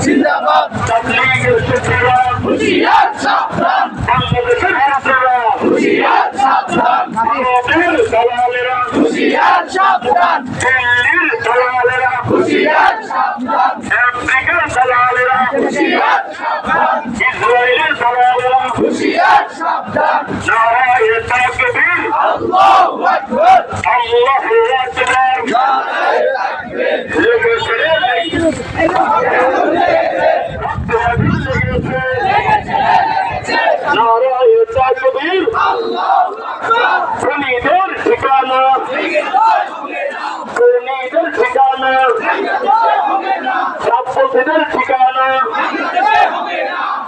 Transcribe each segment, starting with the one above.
জিন্দাবাদ তাবলীগের শিক্ষারা হুঁশিয়ার সাবধান বাংলাদেশের ছাত্ররা হুঁশিয়ার সাবধান ভারতের দালালেরা হুঁশিয়ার সাবধান দিল্লির দালালেরা হুঁশিয়ার সাবধান আমেরিকার দালালেরা হুঁশিয়ার সাবধান ইসরায়েলের দালালেরা হুঁশিয়ার সাবধান নারায়ে তাকবীর আল্লাহু আকবার আল্লাহু আকবার নারায়ে তাকবীর নারায়ে তাকবীর আল্লাহু আকবার খুনিদের ঠিকানা খুনিদের ঠিকানা সাপোদের ঠিকানা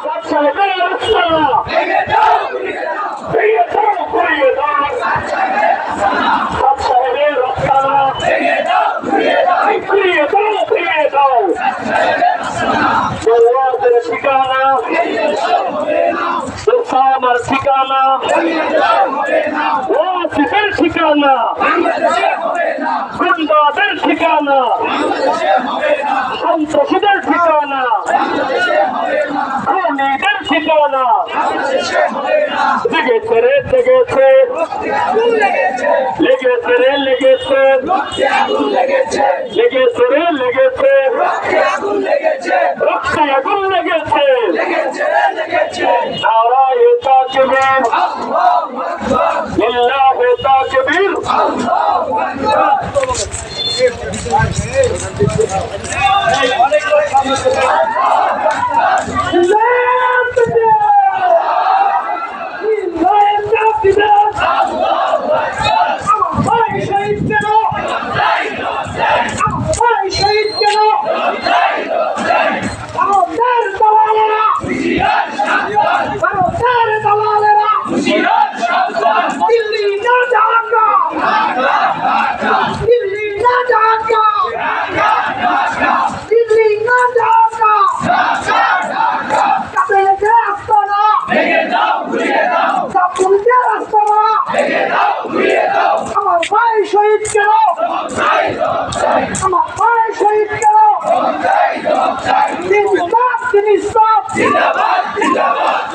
সবসময় রাস্তানা ভেঙে দাও ঘুরিয়ে দাও সবসময় রাস্তানা ভেঙে দাও ঘুরিয়ে দাও বড়দের ঠিকানা আমার ঠিকানা ওয়াসিফের ঠিকানা গুন্ডাদের ঠিকানা সন্ত্রাসীদের ঠিকানা খুনিদের ঠিকানা লেগেছে রে লেগেছে লেগেছে রে লেগেছে লেগেছে রে লেগেছে রক্তে আগুন লেগেছে নারায়ে তাকবীর লিল্লাহি তাকবীর আমার ভাই শহীদ কেন আমার ভাই শহীদ কেন জিন্দাবাদ জিন্দাবাদ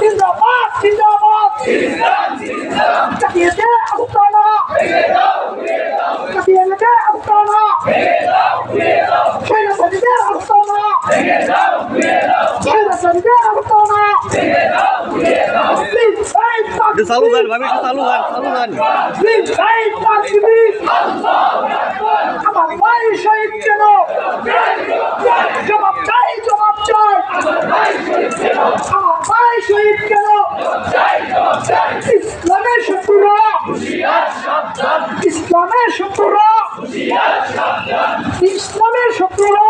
জিন্দাবাদ জিন্দাবাদ কাটিয়ে দে আস্তানা কাটিয়ে দে আস্তানা শহীদের আস্তানা শহীদের আস্তানা চালু গান ভাবি চালু গান আমার ভাই শহীদ কেন জবাব চাই আমার ভাই শহীদ কেন ইসলামের শত্রুরা ইসলামের শত্রুরা ইসলামের শত্রুরা